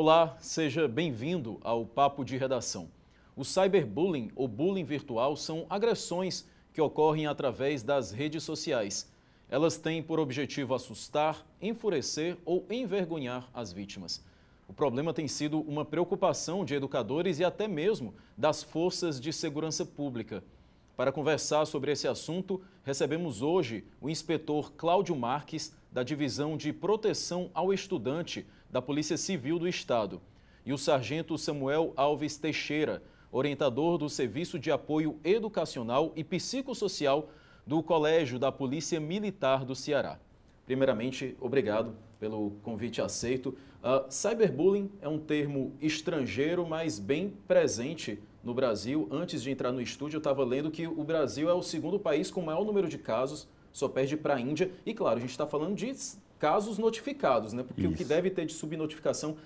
Olá, seja bem-vindo ao Papo de Redação. O cyberbullying ou bullying virtual são agressões que ocorrem através das redes sociais. Elas têm por objetivo assustar, enfurecer ou envergonhar as vítimas. O problema tem sido uma preocupação de educadores e até mesmo das forças de segurança pública. Para conversar sobre esse assunto, recebemos hoje o inspetor Cláudio Marques, da Divisão de Proteção ao Estudante da Polícia Civil do Estado, e o sargento Samuel Alves Teixeira, orientador do Serviço de Apoio Educacional e Psicossocial do Colégio da Polícia Militar do Ceará. Primeiramente, obrigado pelo convite aceito. Cyberbullying é um termo estrangeiro, mas bem presente no Brasil. Antes de entrar no estúdio, eu estava lendo que o Brasil é o segundo país com o maior número de casos, só perde para a Índia. E claro, a gente está falando de casos notificados, né? Porque o que deve ter de subnotificação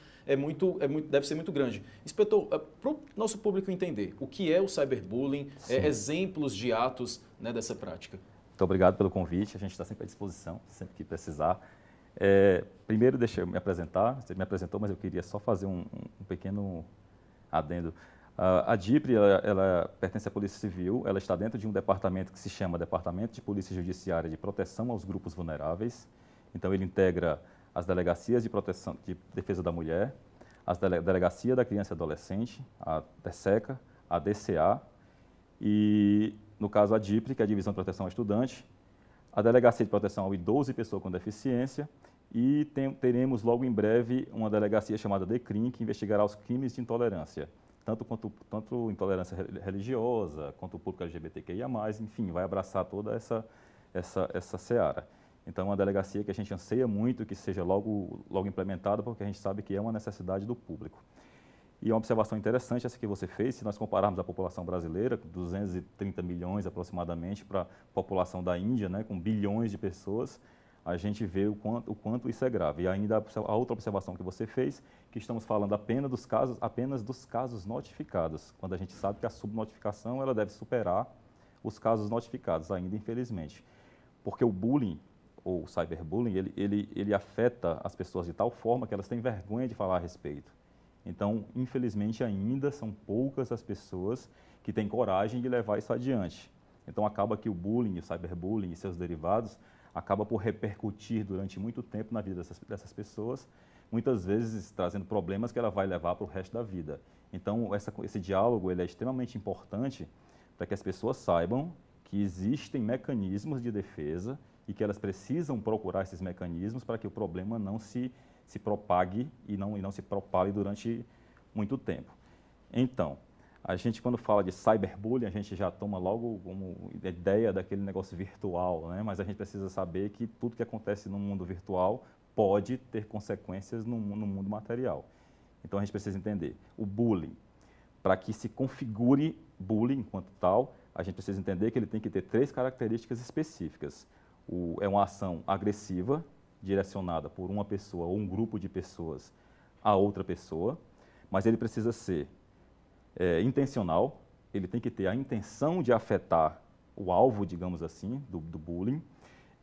deve ser muito grande. Inspetor, para o nosso público entender, o que é o cyberbullying, exemplos de atos, né, dessa prática? Muito obrigado pelo convite, a gente está sempre à disposição, sempre que precisar. Primeiro, deixa eu me apresentar, você me apresentou, mas eu queria só fazer um pequeno adendo. A DIPRE, ela pertence à Polícia Civil, ela está dentro de um departamento que se chama Departamento de Polícia Judiciária de Proteção aos Grupos Vulneráveis. Então, ele integra as delegacias de proteção de defesa da mulher, a Delegacia da Criança e Adolescente, a DSECA, a DCA e, no caso, a DIPRE, que é a Divisão de Proteção ao Estudante, a Delegacia de Proteção ao Idoso e Pessoa com Deficiência, e teremos logo em breve uma delegacia chamada DECRIM, que investigará os crimes de intolerância, tanto intolerância religiosa, quanto o público LGBTQIA+, enfim, vai abraçar toda essa seara. Então, é uma delegacia que a gente anseia muito que seja logo implementada, porque a gente sabe que é uma necessidade do público. E uma observação interessante essa que você fez, se nós compararmos a população brasileira, 230 milhões aproximadamente, para a população da Índia, né, com bilhões de pessoas, a gente vê o quanto isso é grave. E ainda a outra observação que você fez, que estamos falando apenas dos casos notificados, quando a gente sabe que a subnotificação ela deve superar os casos notificados ainda, infelizmente. Porque o bullying, ou cyberbullying, ele afeta as pessoas de tal forma que elas têm vergonha de falar a respeito. Então, infelizmente, ainda são poucas as pessoas que têm coragem de levar isso adiante. Então, acaba que o bullying, o cyberbullying e seus derivados acaba por repercutir durante muito tempo na vida dessas pessoas, muitas vezes trazendo problemas que ela vai levar para o resto da vida. Então, esse diálogo ele é extremamente importante para que as pessoas saibam que existem mecanismos de defesa e que elas precisam procurar esses mecanismos para que o problema não se propague e não se propale durante muito tempo. Então, a gente quando fala de cyberbullying, a gente já toma logo como ideia daquele negócio virtual, né? Mas a gente precisa saber que tudo que acontece no mundo virtual pode ter consequências no mundo material. Então, a gente precisa entender o bullying. Para que se configure bullying enquanto tal, a gente precisa entender que ele tem que ter 3 características específicas. É uma ação agressiva, direcionada por uma pessoa ou um grupo de pessoas a outra pessoa, mas ele precisa ser intencional, ele tem que ter a intenção de afetar o alvo, digamos assim, do bullying.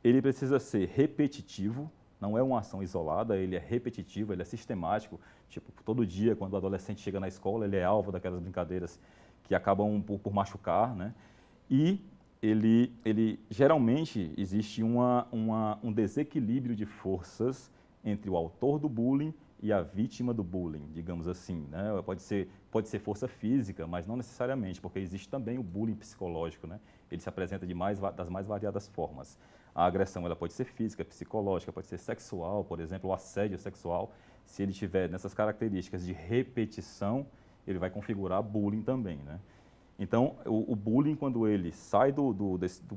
Ele precisa ser repetitivo, não é uma ação isolada, ele é repetitivo, ele é sistemático, tipo, todo dia, quando o adolescente chega na escola, ele é alvo daquelas brincadeiras que acabam por machucar, né? E ele geralmente existe um desequilíbrio de forças entre o autor do bullying e a vítima do bullying, digamos assim, né? Pode ser força física, mas não necessariamente, porque existe também o bullying psicológico, né? Ele se apresenta das mais variadas formas. A agressão ela pode ser física, psicológica, pode ser sexual, por exemplo, o assédio sexual. Se ele tiver nessas características de repetição, ele vai configurar bullying também, né? Então, o bullying, quando ele sai do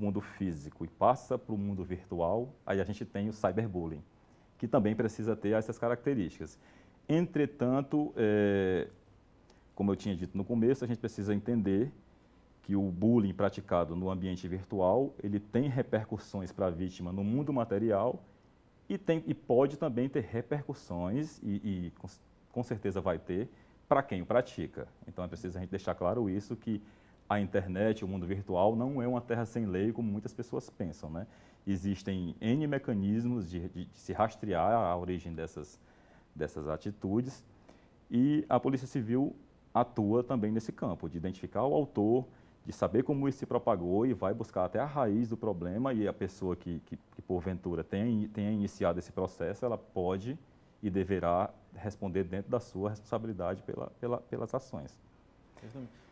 mundo físico e passa para o mundo virtual, aí a gente tem o cyberbullying, que também precisa ter essas características. Entretanto, como eu tinha dito no começo, a gente precisa entender que o bullying praticado no ambiente virtual, ele tem repercussões para a vítima no mundo material e pode também ter repercussões, e com certeza vai ter, para quem o pratica. Então é preciso a gente deixar claro isso, que a internet, o mundo virtual, não é uma terra sem lei, como muitas pessoas pensam, né? Existem N mecanismos de se rastrear a origem dessas atitudes, E a Polícia Civil atua também nesse campo, de identificar o autor, de saber como isso se propagou e vai buscar até a raiz do problema, e a pessoa que porventura tenha iniciado esse processo, ela pode e deverá responder dentro da sua responsabilidade pelas ações.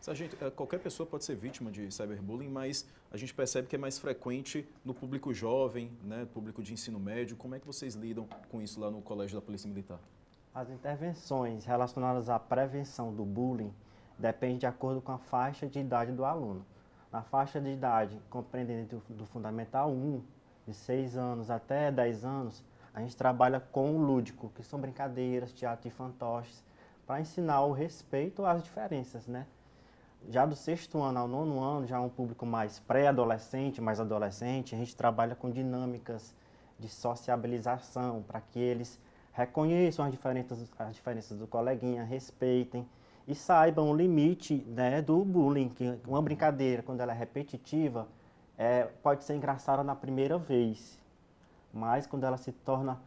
Sargento, qualquer pessoa pode ser vítima de cyberbullying, mas a gente percebe que é mais frequente no público jovem, né, público de ensino médio. Como é que vocês lidam com isso lá no Colégio da Polícia Militar? As intervenções relacionadas à prevenção do bullying dependem de acordo com a faixa de idade do aluno. Na faixa de idade compreendendo do Fundamental 1, de 6 anos até 10 anos, a gente trabalha com o lúdico, que são brincadeiras, teatro de fantoches, para ensinar o respeito às diferenças, né? Já do 6º ano ao 9º ano, já é um público mais pré-adolescente, mais adolescente, a gente trabalha com dinâmicas de sociabilização, para que eles reconheçam as diferenças do coleguinha, respeitem e saibam o limite, né, do bullying, que uma brincadeira, quando ela é repetitiva, pode ser engraçada na primeira vez, mas quando ela se torna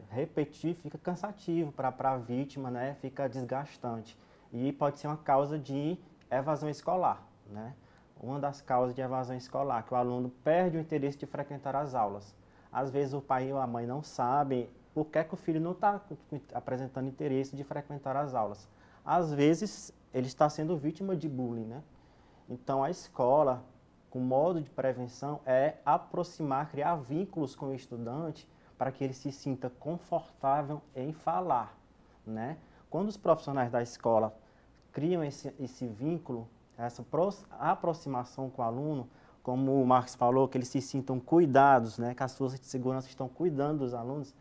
repetir, fica cansativo para a vítima, né? Fica desgastante. E pode ser uma causa de evasão escolar, né? Uma das causas de evasão escolar, que o aluno perde o interesse de frequentar as aulas. Às vezes o pai ou a mãe não sabem por que o filho não está apresentando interesse de frequentar as aulas. Às vezes ele está sendo vítima de bullying, né? Então a escola, com modo de prevenção, é aproximar, criar vínculos com o estudante para que ele se sinta confortável em falar, né? Quando os profissionais da escola criam esse vínculo, essa aproximação com o aluno, como o Marcos falou, que eles se sintam cuidados, né? Que as forças de segurança estão cuidando dos alunos,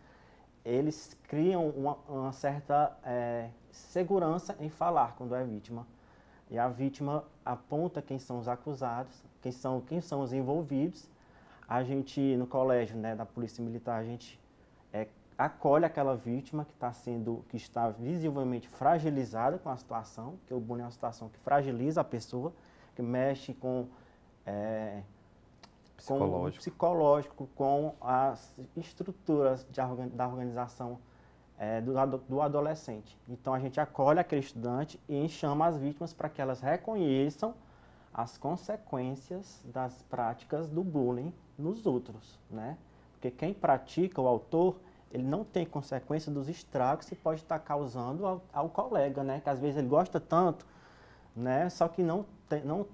eles criam uma certa segurança em falar quando é vítima. E a vítima aponta quem são os acusados, quem são os envolvidos. A gente, no colégio, né, da Polícia Militar, a gente acolhe aquela vítima que está visivelmente fragilizada com a situação, porque o bullying é uma situação que fragiliza a pessoa, que mexe com o psicológico, com as estruturas da organização do adolescente. Então, a gente acolhe aquele estudante e chama as vítimas para que elas reconheçam as consequências das práticas do bullying nos outros, né? Porque quem pratica, o autor, ele não tem consequência dos estragos que pode estar causando ao colega, né? Que às vezes ele gosta tanto, né? Só que não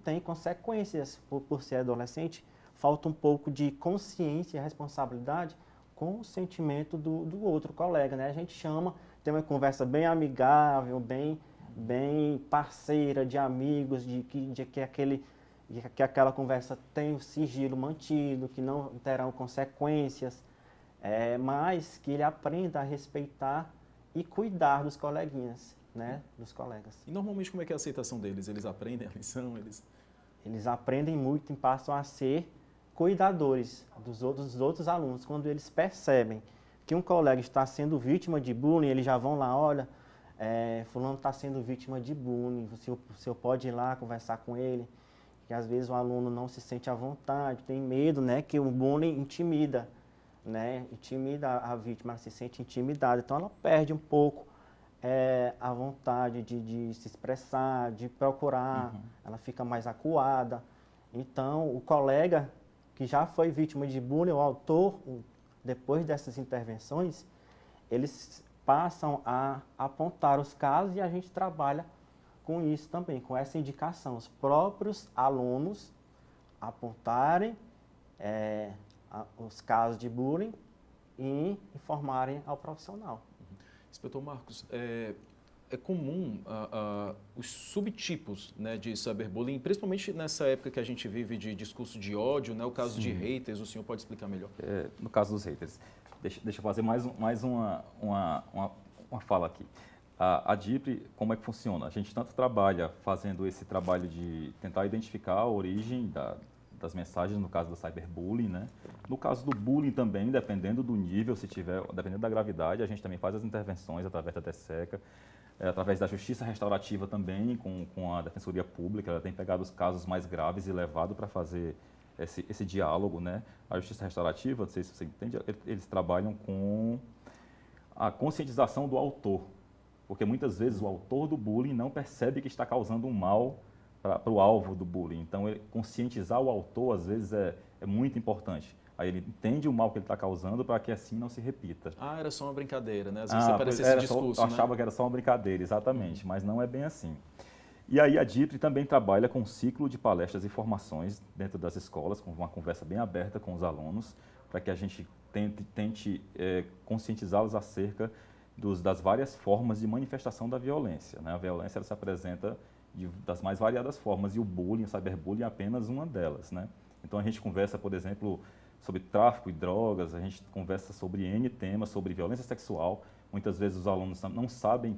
tem consequências por ser adolescente. Falta um pouco de consciência e responsabilidade com o sentimento do outro colega, né? A gente tem uma conversa bem amigável, bem parceira, de amigos, que aquela conversa tem o sigilo mantido, que não terão consequências, mas que ele aprenda a respeitar e cuidar dos coleguinhas, né? Dos colegas. E normalmente como é que é a aceitação deles? Eles aprendem a lição? Eles aprendem muito e passam a ser cuidadores dos outros alunos. Quando eles percebem que um colega está sendo vítima de bullying, eles já vão lá, olha, fulano está sendo vítima de bullying, o senhor pode ir lá conversar com ele, que às vezes o aluno não se sente à vontade, tem medo, né, que o bullying intimida, né, intimida a vítima, ela se sente intimidada, então ela perde um pouco a vontade de se expressar, de procurar, ela fica mais acuada. Então, o colega que já foi vítima de bullying, o autor, depois dessas intervenções, eles passam a apontar os casos e a gente trabalha com isso também, com essa indicação. Os próprios alunos apontarem os casos de bullying e informarem ao profissional. Inspetor Marcos, é comum os subtipos, né, de cyberbullying, principalmente nessa época que a gente vive de discurso de ódio, né, o caso Sim. de haters, o senhor pode explicar melhor? No caso dos haters, deixa eu fazer mais uma fala aqui. A DIPRE, como é que funciona? A gente tanto trabalha fazendo esse trabalho de tentar identificar a origem das mensagens, no caso do cyberbullying, né? No caso do bullying também, dependendo do nível, dependendo da gravidade, a gente também faz as intervenções através da TSECA, através da Justiça Restaurativa também, com a Defensoria Pública. Ela tem pegado os casos mais graves e levado para fazer esse diálogo, né? A Justiça Restaurativa, não sei se você entende, eles trabalham com a conscientização do autor, porque muitas vezes o autor do bullying não percebe que está causando um mal para o alvo do bullying. Então, conscientizar o autor, às vezes, é muito importante. Aí ele entende o mal que ele está causando para que assim não se repita. Ah, era só uma brincadeira, né? Às vezes aparece esse discurso, eu achava né? que era só uma brincadeira, exatamente, mas não é bem assim. E aí a DIPRE também trabalha com um ciclo de palestras e formações dentro das escolas, com uma conversa bem aberta com os alunos, para que a gente tente conscientizá-los acerca das várias formas de manifestação da violência, né? A violência ela se apresenta das mais variadas formas e o bullying, o cyberbullying é apenas uma delas, né? Então a gente conversa, por exemplo, sobre tráfico e drogas, a gente conversa sobre N temas, sobre violência sexual. Muitas vezes os alunos não sabem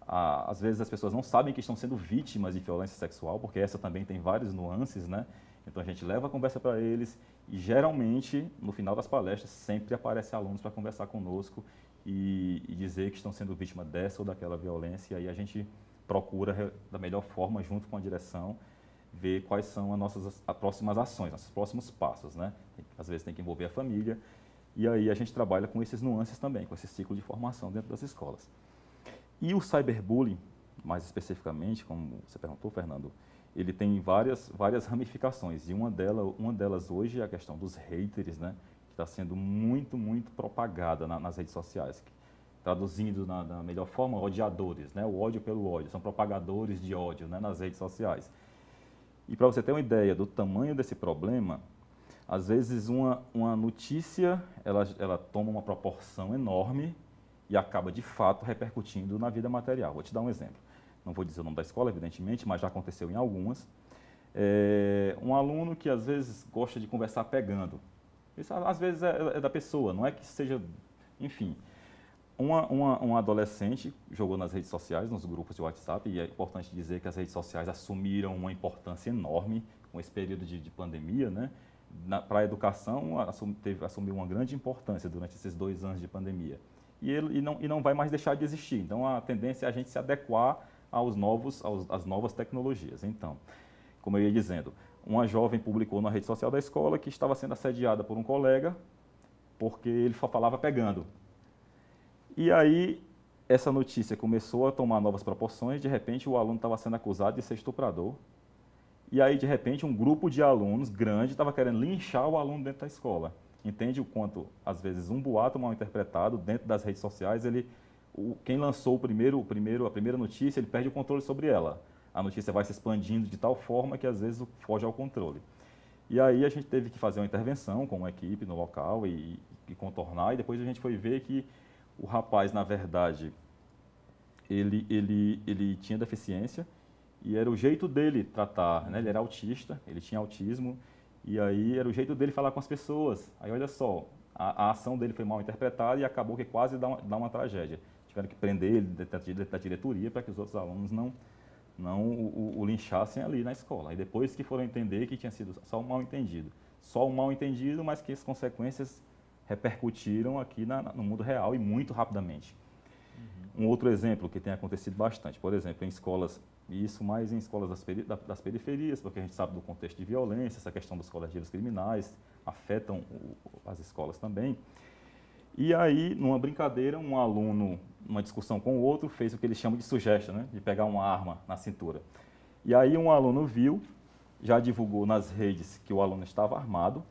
às vezes as pessoas não sabem que estão sendo vítimas de violência sexual, porque essa também tem várias nuances, né? Então a gente leva a conversa para eles e geralmente, no final das palestras, sempre aparecem alunos para conversar conosco e dizer que estão sendo vítimas dessa ou daquela violência, e aí a gente procura, da melhor forma, junto com a direção, ver quais são as próximas ações, nossos próximos passos, né? Às vezes tem que envolver a família, e aí a gente trabalha com esses nuances também, com esse ciclo de formação dentro das escolas. E o cyberbullying, mais especificamente, como você perguntou, Fernando, ele tem várias ramificações, e uma delas hoje é a questão dos haters, né? Que está sendo muito, muito propagada nas redes sociais. Traduzindo da melhor forma, odiadores, né? O ódio pelo ódio, são propagadores de ódio, né? Nas redes sociais. E para você ter uma ideia do tamanho desse problema, às vezes uma notícia ela toma uma proporção enorme e acaba de fato repercutindo na vida material. Vou te dar um exemplo. Não vou dizer o nome da escola, evidentemente, mas já aconteceu em algumas. Um aluno que às vezes gosta de conversar pegando. Isso às vezes é da pessoa, não é que seja, enfim. Um adolescente jogou nas redes sociais, nos grupos de WhatsApp, e é importante dizer que as redes sociais assumiram uma importância enorme com esse período de pandemia, né? Para a educação, assumiu uma grande importância durante esses 2 anos de pandemia. E não vai mais deixar de existir. Então, a tendência é a gente se adequar às novas tecnologias. Então, como eu ia dizendo, uma jovem publicou na rede social da escola que estava sendo assediada por um colega porque ele falava pegando. E aí, essa notícia começou a tomar novas proporções, de repente o aluno estava sendo acusado de ser estuprador, e aí, de repente, um grupo de alunos grande estava querendo linchar o aluno dentro da escola. Entende o quanto, às vezes, um boato mal interpretado dentro das redes sociais, quem lançou a primeira notícia, ele perde o controle sobre ela. A notícia vai se expandindo de tal forma que, às vezes, foge ao controle. E aí a gente teve que fazer uma intervenção com uma equipe no local e contornar, e depois a gente foi ver que o rapaz, na verdade, ele tinha deficiência e era o jeito dele tratar, né? Ele era autista, ele tinha autismo, e aí era o jeito dele falar com as pessoas. Aí, olha só, a ação dele foi mal interpretada e acabou que quase dá uma tragédia. Tiveram que prender ele da diretoria para que os outros alunos não o linchassem ali na escola. E depois que foram entender que tinha sido só um mal-entendido. Só um mal-entendido, mas que as consequências repercutiram aqui no mundo real e muito rapidamente. Um outro exemplo que tem acontecido bastante, por exemplo, em escolas, e isso mais em escolas das periferias, porque a gente sabe do contexto de violência, essa questão dos coletivos criminais afetam as escolas também. E aí, numa brincadeira, um aluno, numa discussão com o outro, fez o que eles chamam de sugestão, né? De pegar uma arma na cintura. E aí um aluno viu, já divulgou nas redes que o aluno estava armado,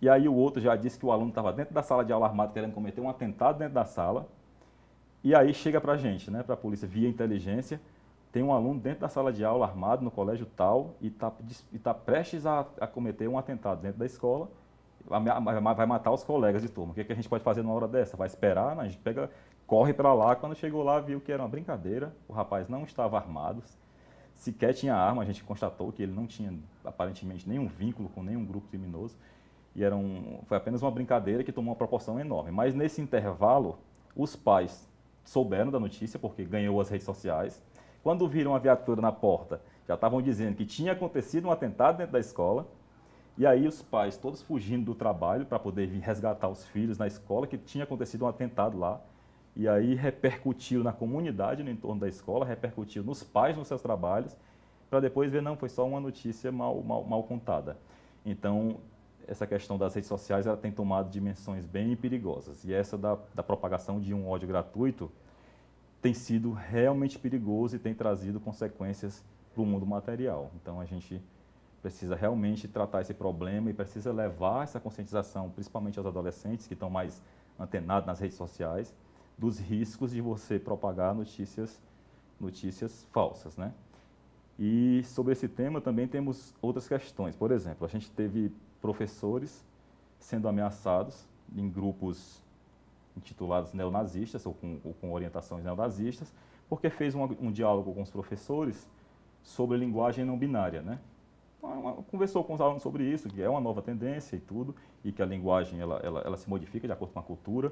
e aí o outro já disse que o aluno estava dentro da sala de aula armado, querendo cometer um atentado dentro da sala. E aí chega para a gente, né, para a polícia, via inteligência, tem um aluno dentro da sala de aula armado no colégio tal e está prestes a cometer um atentado dentro da escola, vai matar os colegas de turma. O que a gente pode fazer numa hora dessa? Vai esperar, né? A gente corre para lá, quando chegou lá viu que era uma brincadeira, o rapaz não estava armado, sequer tinha arma, a gente constatou que ele não tinha aparentemente nenhum vínculo com nenhum grupo criminoso, e foi apenas uma brincadeira que tomou uma proporção enorme. Mas nesse intervalo, os pais souberam da notícia, porque ganhou as redes sociais. Quando viram a viatura na porta, já estavam dizendo que tinha acontecido um atentado dentro da escola. E aí os pais todos fugindo do trabalho para poder vir resgatar os filhos na escola, que tinha acontecido um atentado lá. E aí repercutiu na comunidade no entorno da escola, repercutiu nos pais nos seus trabalhos, para depois ver, não, foi só uma notícia mal contada. Então, essa questão das redes sociais ela tem tomado dimensões bem perigosas. E essa da propagação de um ódio gratuito, tem sido realmente perigoso e tem trazido consequências para o mundo material. Então, a gente precisa realmente tratar esse problema e precisa levar essa conscientização, principalmente aos adolescentes que estão mais antenados nas redes sociais, dos riscos de você propagar notícias falsas, né? E sobre esse tema também temos outras questões. Por exemplo, a gente teve professores sendo ameaçados em grupos intitulados neonazistas ou com orientações neonazistas, porque fez um diálogo com os professores sobre linguagem não binária, né? Conversou com os alunos sobre isso, que é uma nova tendência e tudo, e que a linguagem ela se modifica de acordo com a cultura.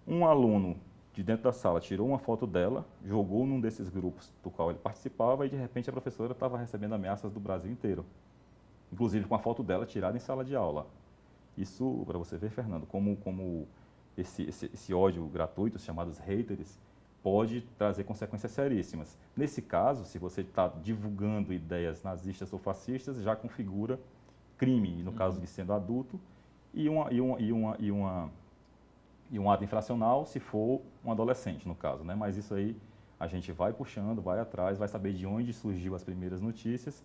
Um aluno de dentro da sala tirou uma foto dela, jogou num desses grupos do qual ele participava e de repente a professora estava recebendo ameaças do Brasil inteiro, inclusive com a foto dela tirada em sala de aula. Isso, para você ver, Fernando, como esse ódio gratuito, os chamados haters, pode trazer consequências seríssimas. Nesse caso, se você está divulgando ideias nazistas ou fascistas, já configura crime, no caso de sendo adulto, e um ato infracional se for um adolescente, no caso, né? Mas isso aí a gente vai puxando, vai atrás, vai saber de onde surgiu as primeiras notícias,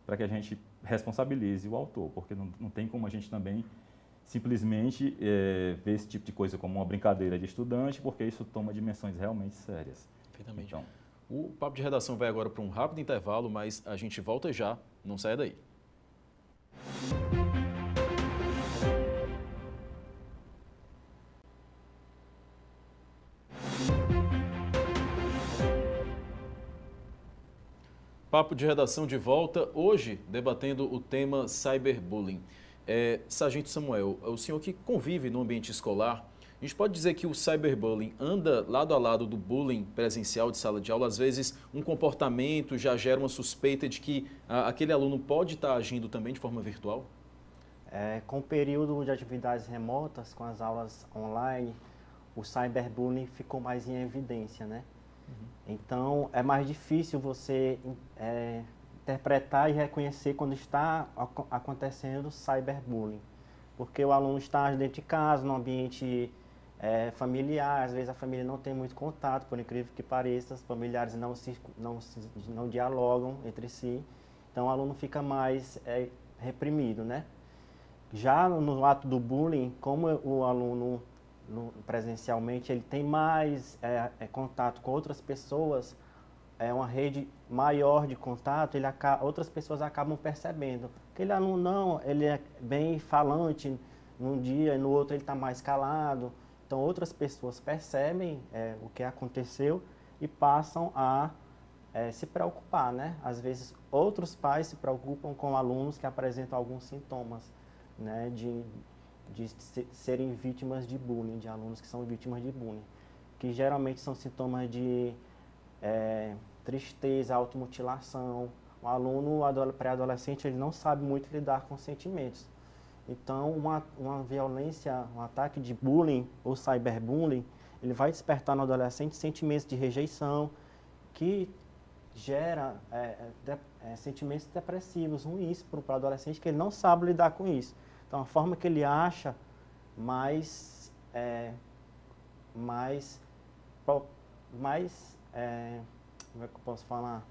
para que a gente responsabilize o autor, porque não tem como a gente também simplesmente ver esse tipo de coisa como uma brincadeira de estudante, porque isso toma dimensões realmente sérias. Perfeitamente. Então, o Papo de Redação vai agora para um rápido intervalo, mas a gente volta já, não saia daí. Papo de Redação de volta, hoje debatendo o tema cyberbullying. Sargento Samuel, o senhor que convive no ambiente escolar, a gente pode dizer que o cyberbullying anda lado a lado do bullying presencial de sala de aula? Às vezes um comportamento já gera uma suspeita de que aquele aluno pode estar agindo também de forma virtual? Com o período de atividades remotas, com as aulas online, o cyberbullying ficou mais em evidência, né? Então, é mais difícil você interpretar e reconhecer quando está acontecendo cyberbullying. Porque o aluno está dentro de casa, no ambiente familiar, às vezes a família não tem muito contato, por incrível que pareça, os familiares não dialogam entre si, então o aluno fica mais reprimido, né? Já no ato do bullying, como o aluno presencialmente, ele tem mais contato com outras pessoas, uma rede maior de contato, outras pessoas acabam percebendo. Aquele aluno não, ele é bem falante num dia e no outro ele está mais calado. Então outras pessoas percebem o que aconteceu e passam a se preocupar, né? Às vezes outros pais se preocupam com alunos que apresentam alguns sintomas, né, de serem vítimas de bullying, de alunos que são vítimas de bullying, que geralmente são sintomas de tristeza, automutilação. O aluno pré-adolescente, ele não sabe muito lidar com sentimentos. Então, uma violência, um ataque de bullying ou cyberbullying, ele vai despertar no adolescente sentimentos de rejeição, que gera sentimentos depressivos, ruins para o adolescente, que ele não sabe lidar com isso. Então, a forma que ele acha mais como é que eu posso falar?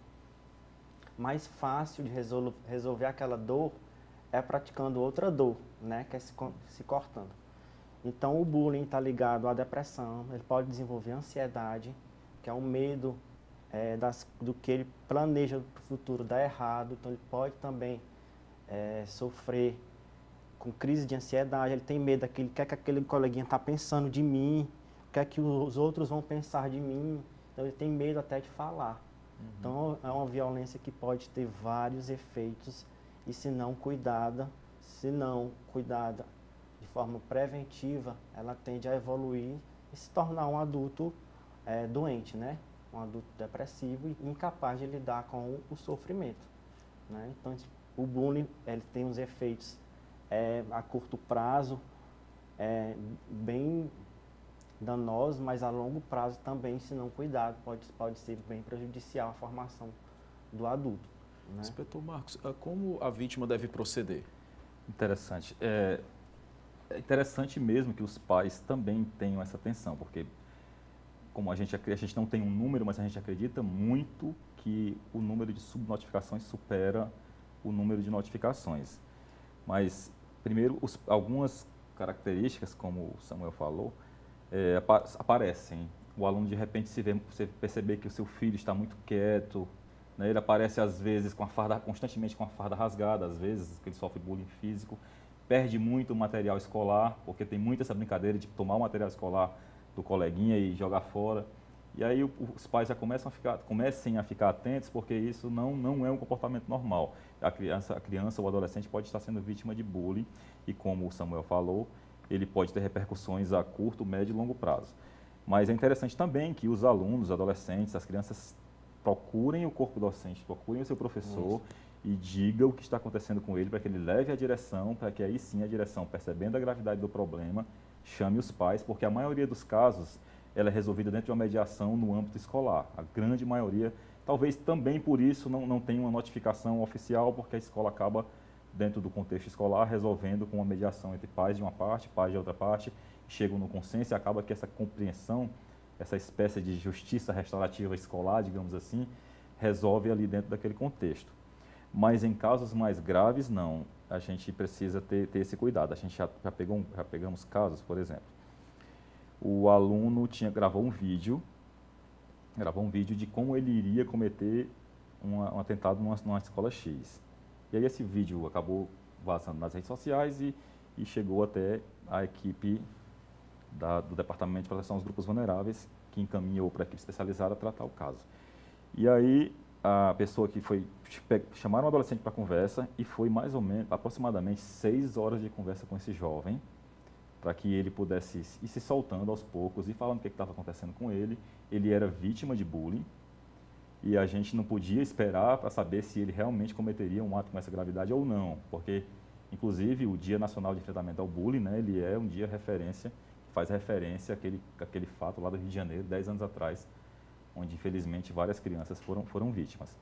Mais fácil de resolver aquela dor é praticando outra dor, né? Que é se cortando. Então, o bullying está ligado à depressão, ele pode desenvolver ansiedade, que é um medo do que ele planeja para o futuro dar errado. Então, ele pode também sofrer com crise de ansiedade, ele tem medo daquilo, o que é que aquele coleguinha está pensando de mim, o que é que os outros vão pensar de mim. Então, ele tem medo até de falar. Então, é uma violência que pode ter vários efeitos e, se não cuidada de forma preventiva, ela tende a evoluir e se tornar um adulto doente, né? Um adulto depressivo e incapaz de lidar com o sofrimento, né? Então, o bullying, ele tem uns efeitos a curto prazo bem danosos, mas a longo prazo também, se não cuidado, pode ser bem prejudicial à formação do adulto, né? Inspetor Marcos, como a vítima deve proceder? Interessante. É interessante mesmo que os pais também tenham essa atenção, porque como a gente não tem um número, mas a gente acredita muito que o número de subnotificações supera o número de notificações. Mas, primeiro, algumas características, como o Samuel falou, aparecem. O aluno, de repente, você perceber que o seu filho está muito quieto, né? Ele aparece, às vezes, constantemente com a farda rasgada, às vezes, que ele sofre bullying físico, perde muito o material escolar, porque tem muito essa brincadeira de tomar o material escolar do coleguinha e jogar fora. E aí os pais já comecem a ficar atentos, porque isso não é um comportamento normal. A criança ou o adolescente pode estar sendo vítima de bullying e, como o Samuel falou, ele pode ter repercussões a curto, médio e longo prazo. Mas é interessante também que os alunos, os adolescentes, as crianças procurem o corpo docente, procurem o seu professor e digam o que está acontecendo com ele, para que ele leve a direção, para que aí sim a direção, percebendo a gravidade do problema, chame os pais, porque a maioria dos casos ela é resolvida dentro de uma mediação no âmbito escolar. A grande maioria, talvez também por isso não tenha uma notificação oficial, porque a escola acaba, dentro do contexto escolar, resolvendo com uma mediação entre pais de uma parte, pais de outra parte, chegam no consenso e acaba que essa compreensão, essa espécie de justiça restaurativa escolar, digamos assim, resolve ali dentro daquele contexto. Mas em casos mais graves, não. A gente precisa ter esse cuidado. A gente já pegamos casos, por exemplo, o aluno gravou um vídeo de como ele iria cometer um atentado numa escola X. E aí esse vídeo acabou vazando nas redes sociais e chegou até a equipe do Departamento de Proteção aos Grupos Vulneráveis, que encaminhou para a equipe especializada a tratar o caso. E aí a pessoa que chamaram o adolescente para conversa e foi mais ou menos, aproximadamente 6 horas de conversa com esse jovem, para que ele pudesse ir se soltando aos poucos e falando o que estava acontecendo com ele. Ele era vítima de bullying e a gente não podia esperar para saber se ele realmente cometeria um ato com essa gravidade ou não, porque, inclusive, o Dia Nacional de Enfrentamento ao Bullying, né, ele é um dia referência, faz referência àquele fato lá do Rio de Janeiro, 10 anos atrás, onde, infelizmente, várias crianças foram vítimas.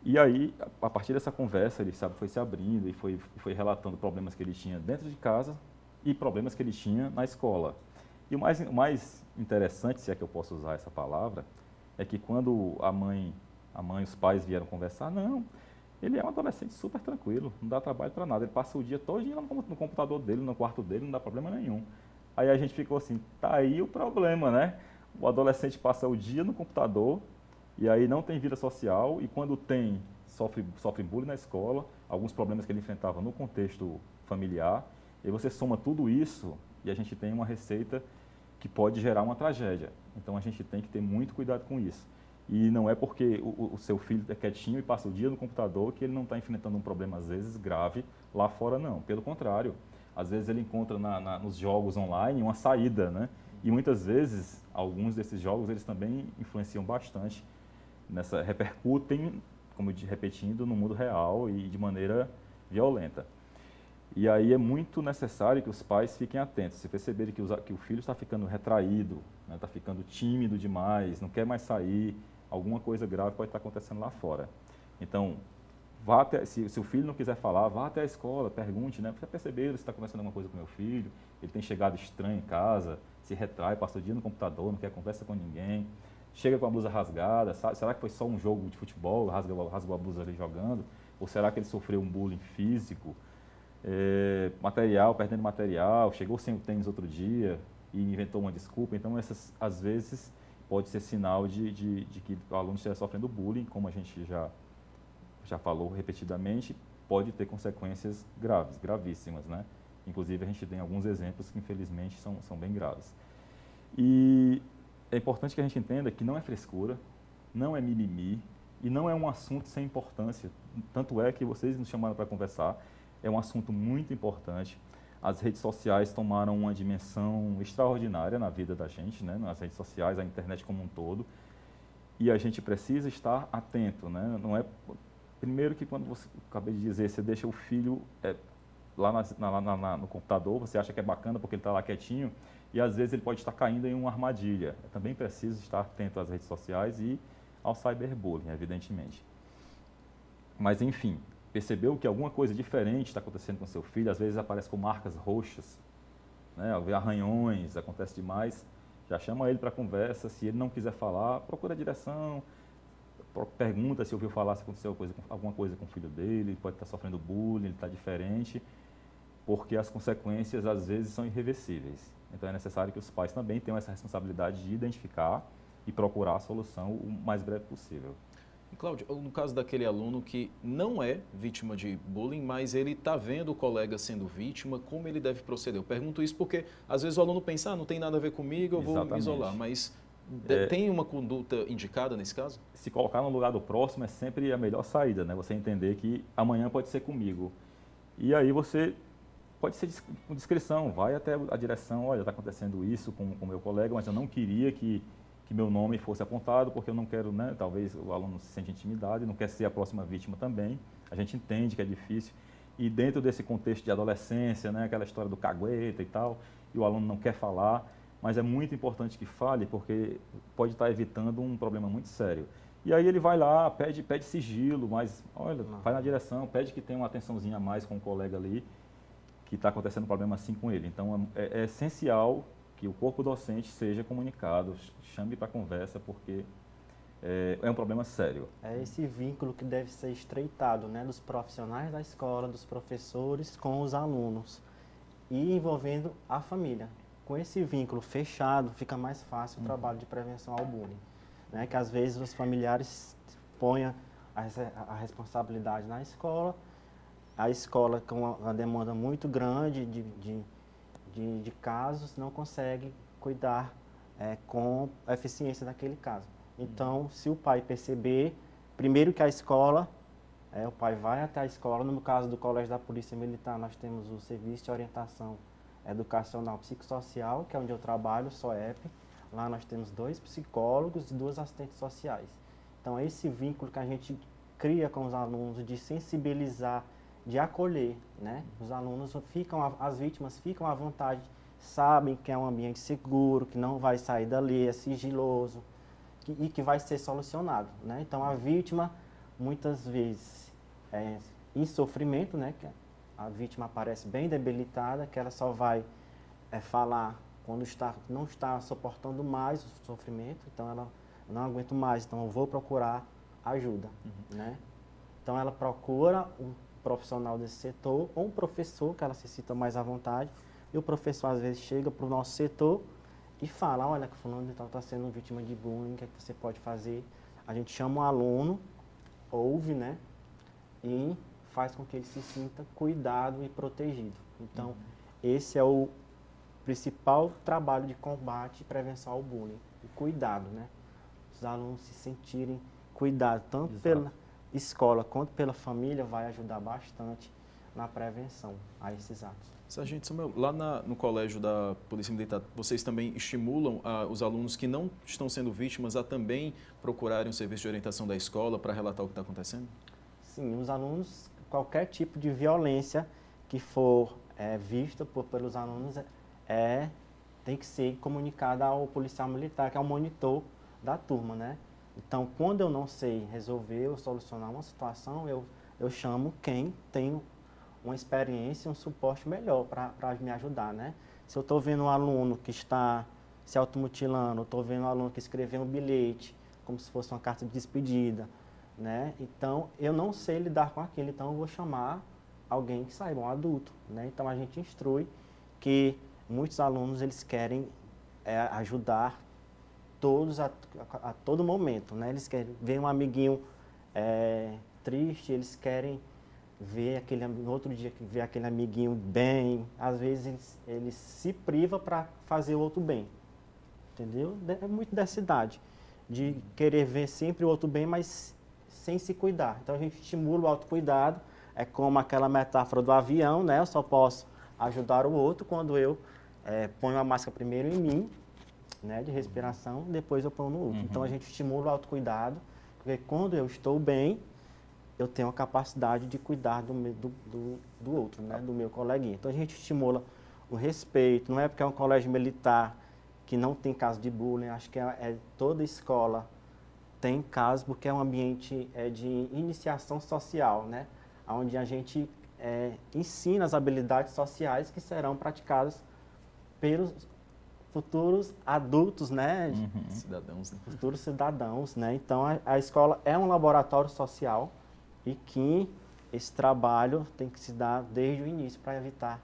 E aí, a partir dessa conversa, ele foi se abrindo e foi relatando problemas que ele tinha dentro de casa e problemas que ele tinha na escola. E o mais interessante, se é que eu posso usar essa palavra, é que quando a mãe e os pais vieram conversar, não, ele é um adolescente super tranquilo, não dá trabalho para nada, ele passa o dia todo no computador dele, no quarto dele, não dá problema nenhum. Aí a gente ficou assim, tá aí o problema, né? O adolescente passa o dia no computador e aí não tem vida social e quando tem, sofre bullying na escola, alguns problemas que ele enfrentava no contexto familiar. E você soma tudo isso e a gente tem uma receita que pode gerar uma tragédia. Então a gente tem que ter muito cuidado com isso. E não é porque o seu filho é quietinho e passa o dia no computador que ele não está enfrentando um problema, às vezes, grave lá fora, não. Pelo contrário, às vezes ele encontra nos jogos online uma saída, né? E muitas vezes, alguns desses jogos, eles também influenciam bastante, repercutem, como repetindo, no mundo real e de maneira violenta. E aí é muito necessário que os pais fiquem atentos. Se perceberem que o filho está ficando retraído, né, está ficando tímido demais, não quer mais sair, alguma coisa grave pode estar acontecendo lá fora. Então, se o filho não quiser falar, vá até a escola, pergunte, né? Você percebeu se está acontecendo alguma coisa com meu filho, ele tem chegado estranho em casa, se retrai, passa o dia no computador, não quer conversa com ninguém, chega com a blusa rasgada, sabe? Será que foi só um jogo de futebol, rasgou a blusa ali jogando? Ou será que ele sofreu um bullying físico? Perdendo material, chegou sem o tênis outro dia e inventou uma desculpa. Então, às vezes, pode ser sinal de que o aluno esteja sofrendo bullying, como a gente já falou repetidamente, pode ter consequências gravíssimas, né? Inclusive, a gente tem alguns exemplos que, infelizmente, são bem graves. E é importante que a gente entenda que não é frescura, não é mimimi e não é um assunto sem importância. Tanto é que vocês nos chamaram para conversar. É um assunto muito importante. As redes sociais tomaram uma dimensão extraordinária na vida da gente, né? Nas redes sociais, a internet como um todo. E a gente precisa estar atento, né? Não é... Primeiro que quando você, acabei de dizer, você deixa o filho lá no computador, você acha que é bacana porque ele está lá quietinho, e às vezes ele pode estar caindo em uma armadilha. É também preciso estar atento às redes sociais e ao cyberbullying, evidentemente. Mas, enfim, percebeu que alguma coisa diferente está acontecendo com seu filho, às vezes aparece com marcas roxas, né? Arranhões, acontece demais, Já chama ele para conversa, se ele não quiser falar, procura a direção, pergunta se ouviu falar se aconteceu alguma coisa com o filho dele, pode estar sofrendo bullying, ele está diferente, porque as consequências às vezes são irreversíveis. Então é necessário que os pais também tenham essa responsabilidade de identificar e procurar a solução o mais breve possível. Cláudio, no caso daquele aluno que não é vítima de bullying, mas ele está vendo o colega sendo vítima, como ele deve proceder? Eu pergunto isso porque às vezes o aluno pensa, não tem nada a ver comigo, eu vou me isolar, mas tem uma conduta indicada nesse caso? Se colocar no lugar do próximo é sempre a melhor saída, né? Você entender que amanhã pode ser comigo. E aí você pode ser com discrição, vai até a direção, olha, está acontecendo isso com o meu colega, mas eu não queria que meu nome fosse apontado, porque eu não quero, né, talvez o aluno se sente intimidado e não quer ser a próxima vítima também. A gente entende que é difícil. E dentro desse contexto de adolescência, né, aquela história do cagueta e tal, e o aluno não quer falar, mas é muito importante que fale, porque pode estar evitando um problema muito sério. E aí ele vai lá, pede sigilo, mas olha, vai na direção, pede que tenha uma atençãozinha a mais com o colega ali, que está acontecendo um problema assim com ele. Então é essencial que o corpo docente seja comunicado, chame para conversa, porque é um problema sério. É esse vínculo que deve ser estreitado, né, dos profissionais da escola, dos professores com os alunos e envolvendo a família. Com esse vínculo fechado, fica mais fácil o trabalho de prevenção ao bullying, né, que às vezes os familiares põem a responsabilidade na escola, a escola com uma demanda muito grande de casos não consegue cuidar com a eficiência daquele caso. Então, se o pai perceber, primeiro que a escola, o pai vai até a escola, no caso do Colégio da Polícia Militar, nós temos o Serviço de Orientação Educacional Psicossocial, que é onde eu trabalho, o SOEP. Lá nós temos 2 psicólogos e 2 assistentes sociais. Então, é esse vínculo que a gente cria com os alunos de sensibilizar, de acolher, né? Os alunos as vítimas ficam à vontade, sabem que é um ambiente seguro, que não vai sair dali, é sigiloso e que vai ser solucionado, né? Então a vítima, muitas vezes, em sofrimento, né? Que a vítima aparece bem debilitada, que ela só vai falar quando não está suportando mais o sofrimento, então ela não aguento mais, então eu vou procurar ajuda, né? Então ela procura um profissional desse setor ou um professor que ela se sinta mais à vontade, e o professor às vezes chega para o nosso setor e fala, olha, que fulano de tal está sendo vítima de bullying, o que é que você pode fazer? A gente chama o aluno, ouve, né, e faz com que ele se sinta cuidado e protegido. Então, esse é o principal trabalho de combate e prevenção ao bullying, o cuidado, né? Os alunos se sentirem cuidados, tanto pela escola quanto pela família, vai ajudar bastante na prevenção a esses atos. Sargento Samuel, lá no colégio da Polícia Militar, vocês também estimulam os alunos que não estão sendo vítimas a também procurarem o serviço de orientação da escola para relatar o que está acontecendo? Sim, os alunos, qualquer tipo de violência que for vista pelos alunos tem que ser comunicada ao policial militar, que é o monitor da turma, né? Então, quando eu não sei resolver ou solucionar uma situação, eu chamo quem tem uma experiência, um suporte melhor para me ajudar, né? Se eu estou vendo um aluno que está se automutilando, estou vendo um aluno que escreveu um bilhete, como se fosse uma carta de despedida, né? Então, eu não sei lidar com aquilo, então eu vou chamar alguém que saiba, um adulto, né? Então, a gente instrui que muitos alunos, eles querem ajudar todos a todo momento, né? Eles querem ver um amiguinho triste, eles querem ver no outro dia, ver aquele amiguinho bem. Às vezes eles se privam para fazer o outro bem, entendeu? É muito dessa idade, de querer ver sempre o outro bem, mas sem se cuidar. Então a gente estimula o autocuidado, é como aquela metáfora do avião, né? Eu só posso ajudar o outro quando eu ponho a máscara primeiro em mim, né, de respiração, depois eu ponho no outro. Então a gente estimula o autocuidado, porque quando eu estou bem, eu tenho a capacidade de cuidar do outro, né, do meu coleguinha. Então a gente estimula o respeito, não é porque é um colégio militar que não tem caso de bullying, acho que toda escola tem caso, porque é um ambiente de iniciação social, né, onde a gente ensina as habilidades sociais que serão praticadas pelos futuros adultos, né? Cidadãos, né? Futuros cidadãos, né? Então, a escola é um laboratório social e que esse trabalho tem que se dar desde o início para evitar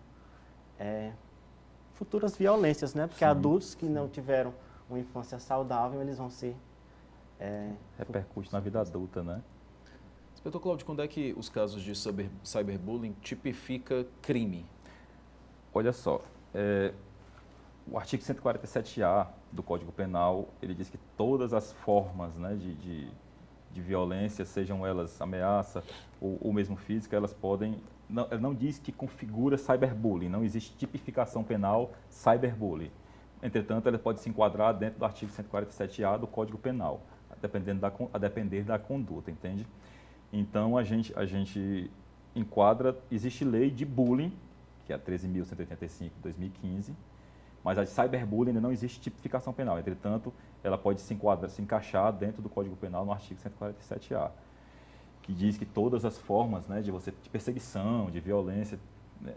futuras violências, né? Porque adultos que não tiveram uma infância saudável, eles vão ser... repercute na vida adulta, né? Inspetor Cláudio, quando é que os casos de cyberbullying tipifica crime? Olha só, o artigo 147-A do Código Penal, ele diz que todas as formas, né, de violência, sejam elas ameaça ou mesmo física, elas podem... Ele não diz que configura cyberbullying, não existe tipificação penal cyberbullying. Entretanto, ela pode se enquadrar dentro do artigo 147-A do Código Penal, a depender da conduta, entende? Então, a gente enquadra, existe lei de bullying, que é a 13.185 de 2015, mas a de cyberbullying ainda não existe tipificação penal. Entretanto, ela pode se encaixar dentro do Código Penal no artigo 147-A, que diz que todas as formas, né, de perseguição, de violência,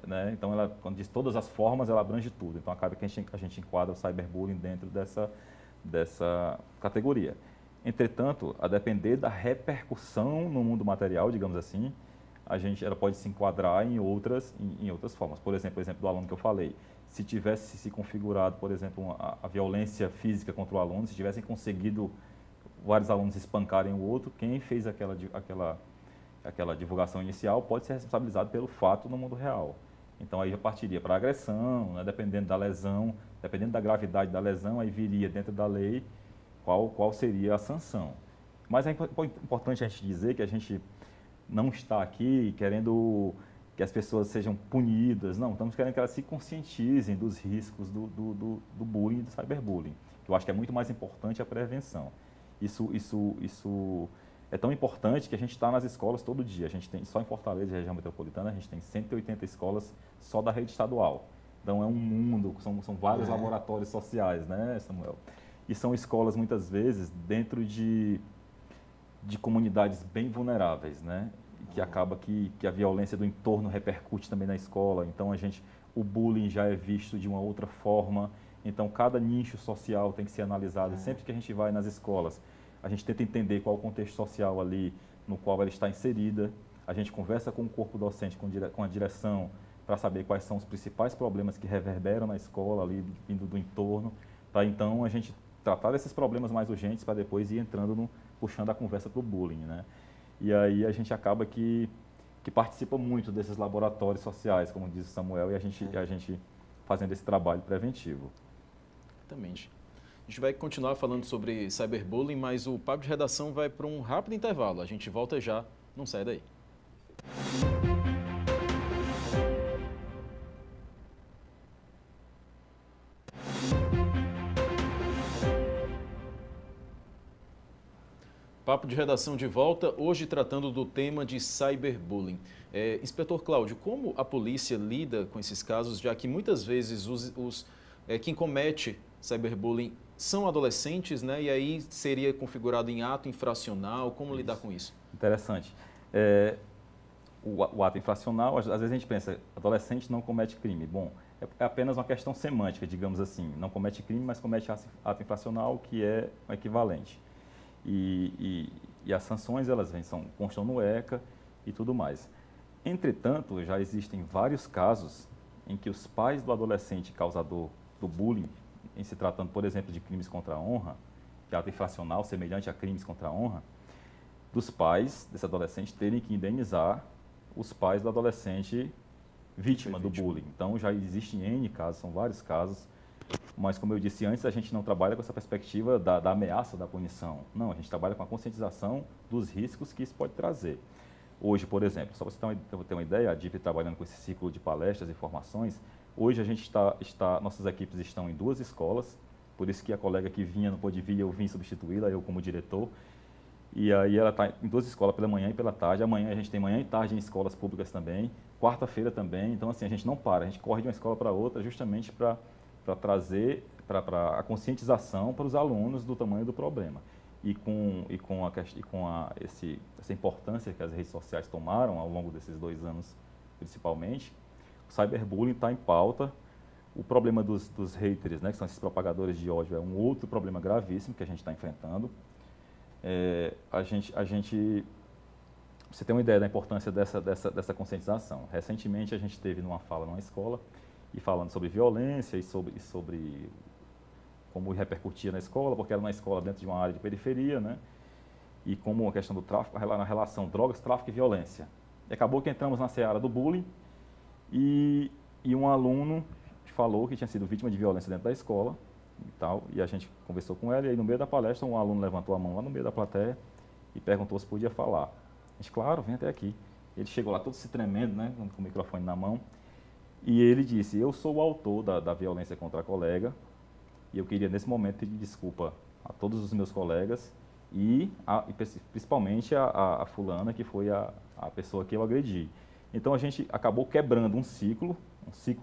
né, então quando diz todas as formas, ela abrange tudo. Então acaba que a gente enquadra o cyberbullying dentro dessa categoria. Entretanto, a depender da repercussão no mundo material, digamos assim, ela pode se enquadrar em outras formas. Por exemplo, o exemplo do aluno que eu falei. Se tivesse se configurado, por exemplo, a violência física contra o aluno, se tivessem conseguido vários alunos espancarem o outro, quem fez aquela divulgação inicial pode ser responsabilizado pelo fato no mundo real. Então aí já partiria para agressão, né, dependendo da lesão, dependendo da gravidade da lesão, aí viria dentro da lei qual seria a sanção. Mas é importante a gente dizer que a gente não está aqui querendo que as pessoas sejam punidas, não, estamos querendo que elas se conscientizem dos riscos do bullying e do cyberbullying, que eu acho que é muito mais importante a prevenção. Isso é tão importante que a gente está nas escolas todo dia. A gente tem, só em Fortaleza, região metropolitana, a gente tem 180 escolas só da rede estadual. Então é um mundo, são vários laboratórios sociais, né, Samuel? E são escolas, muitas vezes, dentro de comunidades bem vulneráveis, né? Que acaba que a violência do entorno repercute também na escola. Então o bullying já é visto de uma outra forma. Então cada nicho social tem que ser analisado. Sempre que a gente vai nas escolas, a gente tenta entender qual o contexto social ali no qual ela está inserida. A gente conversa com o corpo docente, com a direção, para saber quais são os principais problemas que reverberam na escola ali, vindo do entorno, para então a gente tratar desses problemas mais urgentes para depois ir entrando puxando a conversa para o bullying, né? E aí a gente acaba que participa muito desses laboratórios sociais, como diz o Samuel, e a gente fazendo esse trabalho preventivo. Exatamente. A gente vai continuar falando sobre cyberbullying, mas o papo de redação vai para um rápido intervalo. A gente volta já, não sai daí. Papo de redação de volta, hoje tratando do tema de cyberbullying. Inspetor Cláudio, como a polícia lida com esses casos, já que muitas vezes quem comete cyberbullying são adolescentes, né? E aí seria configurado em ato infracional, como lidar com isso? Interessante. O ato infracional, às vezes a gente pensa, adolescente não comete crime. Bom, é apenas uma questão semântica, digamos assim. Não comete crime, mas comete ato infracional, que é o equivalente. E as sanções, constam no ECA e tudo mais. Entretanto, já existem vários casos em que os pais do adolescente causador do bullying, em se tratando, por exemplo, de crimes contra a honra, que é ato infracional semelhante a crimes contra a honra, dos pais desse adolescente terem que indenizar os pais do adolescente vítima do bullying. Então, já existem N casos, são vários casos, mas, como eu disse antes, a gente não trabalha com essa perspectiva da ameaça, da punição. Não, a gente trabalha com a conscientização dos riscos que isso pode trazer. Hoje, por exemplo, só para você ter uma ideia, a DIP trabalhando com esse ciclo de palestras e formações, hoje a gente nossas equipes estão em 2 escolas, por isso que a colega que vinha não pôde vir, eu vim substituí-la, eu como diretor. E aí ela está em 2 escolas, pela manhã e pela tarde. Amanhã a gente tem manhã e tarde em escolas públicas também, quarta-feira também. Então, assim, a gente não para, a gente corre de uma escola para outra justamente para trazer a conscientização para os alunos do tamanho do problema. E com essa importância que as redes sociais tomaram ao longo desses 2 anos, principalmente, o cyberbullying está em pauta. O problema dos haters, né, que são esses propagadores de ódio, é um outro problema gravíssimo que a gente está enfrentando. Você tem uma ideia da importância dessa conscientização. Recentemente a gente teve numa fala numa escola e falando sobre violência e sobre como repercutia na escola, porque era uma escola dentro de uma área de periferia, né? E como a questão do tráfico, na relação drogas, tráfico e violência. E acabou que entramos na seara do bullying e um aluno falou que tinha sido vítima de violência dentro da escola e tal, e a gente conversou com ela, e aí no meio da palestra um aluno levantou a mão lá no meio da plateia e perguntou se podia falar. A gente, claro, vem até aqui. Ele chegou lá todo se tremendo, né, com o microfone na mão, e ele disse: eu sou o autor da violência contra a colega, e eu queria nesse momento pedir desculpa a todos os meus colegas e principalmente a fulana, que foi a pessoa que eu agredi. Então a gente acabou quebrando um ciclo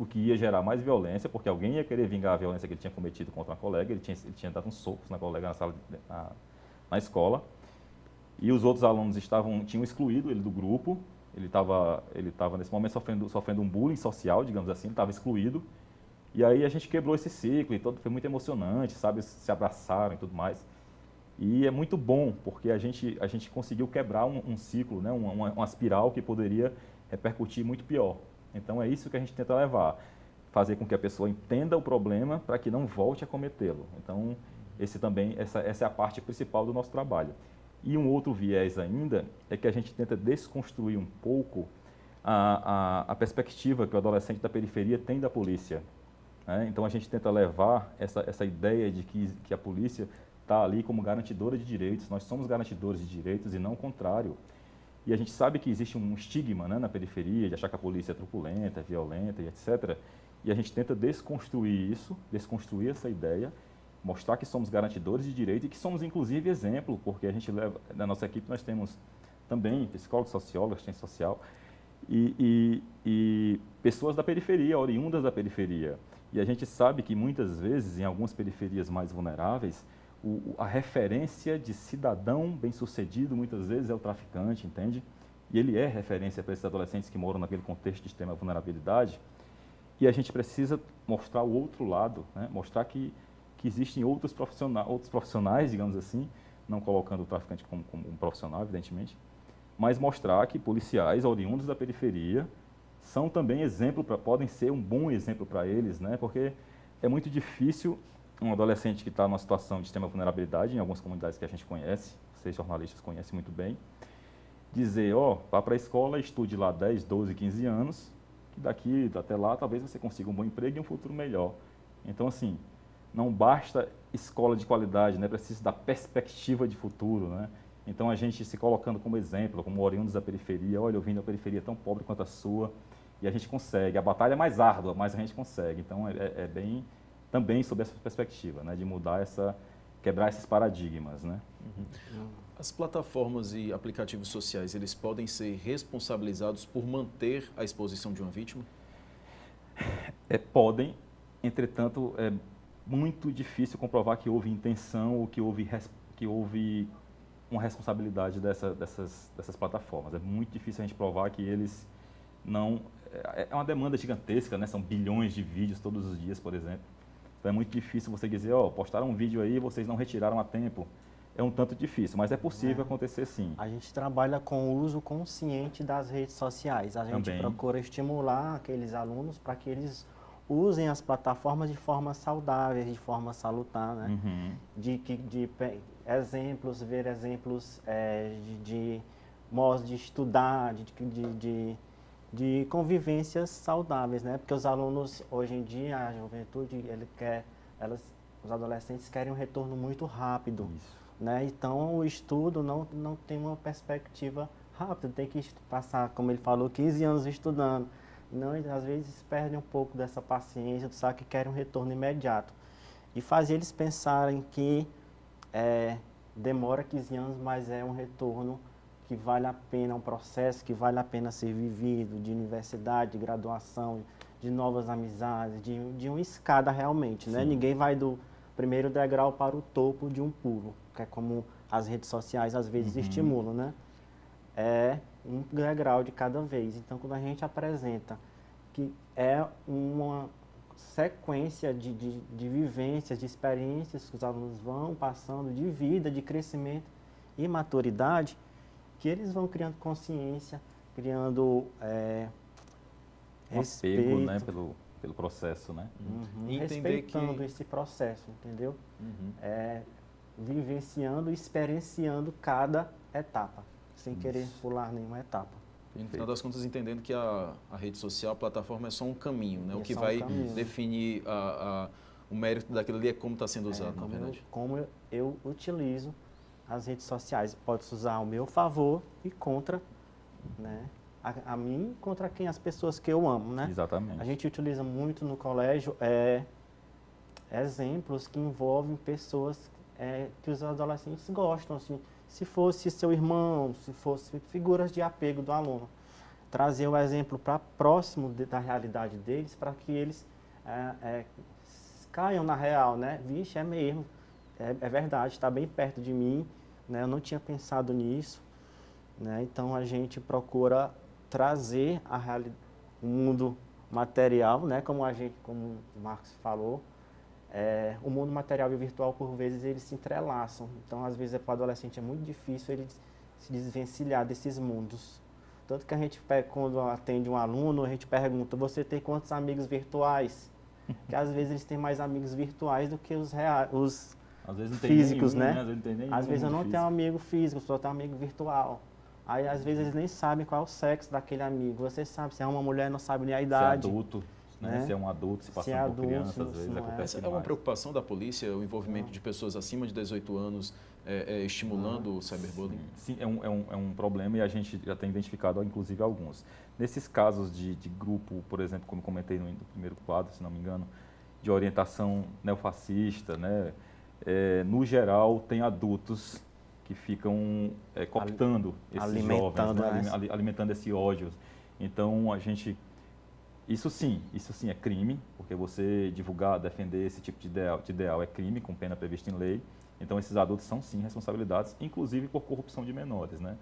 que ia gerar mais violência, porque alguém ia querer vingar a violência que ele tinha cometido contra uma colega, ele tinha dado uns socos na colega na escola, e os outros alunos tinham excluído ele do grupo, ele estava nesse momento sofrendo um bullying social, digamos assim, ele estava excluído, e aí a gente quebrou esse ciclo, e foi muito emocionante, sabe, se abraçaram e tudo mais. E é muito bom, porque a gente conseguiu quebrar um ciclo, né, uma espiral que poderia repercutir muito pior. Então é isso que a gente tenta levar, fazer com que a pessoa entenda o problema para que não volte a cometê-lo. Então essa é a parte principal do nosso trabalho. E um outro viés ainda é que a gente tenta desconstruir um pouco a perspectiva que o adolescente da periferia tem da polícia. Né? Então a gente tenta levar essa ideia de que a polícia está ali como garantidora de direitos, nós somos garantidores de direitos e não o contrário. E a gente sabe que existe um estigma, né, na periferia de achar que a polícia é truculenta, é violenta e etc. E a gente tenta desconstruir isso, desconstruir essa ideia, mostrar que somos garantidores de direito e que somos inclusive exemplo, porque a gente leva, na nossa equipe nós temos também psicólogos, sociólogos, assistente social e pessoas da periferia, oriundas da periferia. E a gente sabe que muitas vezes, em algumas periferias mais vulneráveis, a referência de cidadão bem-sucedido muitas vezes é o traficante, entende? E ele é referência para esses adolescentes que moram naquele contexto de extrema vulnerabilidade. E a gente precisa mostrar o outro lado, né? Mostrar que existem outros profissionais, digamos assim, não colocando o traficante como um profissional, evidentemente, mas mostrar que policiais oriundos da periferia são também podem ser um bom exemplo para eles, né? Porque é muito difícil um adolescente que está numa situação de extrema vulnerabilidade, em algumas comunidades que a gente conhece, vocês jornalistas conhecem muito bem, dizer, vá para a escola, estude lá 10, 12, 15 anos, que daqui até lá talvez você consiga um bom emprego e um futuro melhor. Então, assim, não basta escola de qualidade, né? Precisa da perspectiva de futuro, né? Então, a gente se colocando como exemplo, como oriundos da periferia, olha, eu vim da periferia tão pobre quanto a sua, e a gente consegue. A batalha é mais árdua, mas a gente consegue. Então, é bem também sob essa perspectiva, né, de quebrar esses paradigmas, né? As plataformas e aplicativos sociais, eles podem ser responsabilizados por manter a exposição de uma vítima? Podem, entretanto, é muito difícil comprovar que houve intenção ou que houve uma responsabilidade dessas plataformas. É muito difícil a gente provar que eles não... É uma demanda gigantesca, né? São bilhões de vídeos todos os dias, por exemplo. Então é muito difícil você dizer, postaram um vídeo aí e vocês não retiraram a tempo. É um tanto difícil, mas é possível acontecer sim. A gente trabalha com o uso consciente das redes sociais. A gente também procura estimular aqueles alunos para que eles usem as plataformas de forma saudável, de forma salutar, né? Ver exemplos de modos de estudar, de convivências saudáveis, né? Porque os alunos, hoje em dia, a juventude, os adolescentes querem um retorno muito rápido. Isso. Né? Então, o estudo não tem uma perspectiva rápida, tem que passar, como ele falou, 15 anos estudando. Não, às vezes perdem um pouco dessa paciência, sabe, que querem um retorno imediato. E fazer eles pensarem que demora 15 anos, mas é um retorno que vale a pena, um processo que vale a pena ser vivido, de universidade, de graduação, de novas amizades, de uma escada realmente, né? Ninguém vai do primeiro degrau para o topo de um pulo, que é como as redes sociais às vezes estimulam, né? É um degrau de cada vez. Então, quando a gente apresenta que sequência de vivências, de experiências que os alunos vão passando, de vida, de crescimento e maturidade, que eles vão criando consciência, criando respeito, apego, né, pelo processo, né? Respeitando esse processo, entendeu? Vivenciando, experienciando cada etapa, sem querer pular nenhuma etapa. E no final das contas, entendendo que a rede social, a plataforma é só um caminho, né? O que só um vai caminho. definir o mérito daquilo ali é como está sendo usado, na verdade. Como eu utilizo as redes sociais. Pode-se usar ao meu favor e contra, né? A mim contra as pessoas que eu amo, né? Exatamente. A gente utiliza muito no colégio exemplos que envolvem pessoas que os adolescentes gostam, assim. Se fosse seu irmão, se fosse figuras de apego do aluno, trazer o exemplo para próximo da realidade deles, para que eles caiam na real, né? Vixe, é mesmo, é verdade, está bem perto de mim, né? Eu não tinha pensado nisso, né? Então a gente procura trazer o mundo material, né? Como o Marcos falou, o mundo material e o virtual, por vezes, eles se entrelaçam. Então, às vezes, para o adolescente é muito difícil ele se desvencilhar desses mundos. Tanto que a gente, quando atende um aluno, a gente pergunta, você tem quantos amigos virtuais? Que às vezes eles têm mais amigos virtuais do que os às vezes não tem físicos, nenhum, né? Às vezes, não tem nenhum às vezes eu não físico. tenho um amigo físico, só tenho um amigo virtual. Aí, às vezes, eles nem sabem qual é o sexo daquele amigo. Você sabe, se é uma mulher, não sabe nem a idade. Se é adulto, né? Se é um adulto, se passando por criança, às vezes acontece Essa é demais. uma preocupação da polícia, o envolvimento de pessoas acima de 18 anos estimulando o cyberbullying? Sim, é um problema e a gente já tem identificado, inclusive, alguns. Nesses casos de grupo, por exemplo, como comentei no primeiro quadro, se não me engano, de orientação neofascista, né? No geral, tem adultos que ficam cooptando esses jovens, né? Alimentando esse ódio. Então, isso sim é crime, porque você divulgar, defender esse tipo de ideal é crime, com pena prevista em lei. Então, esses adultos são sim responsabilizados, inclusive por corrupção de menores, né?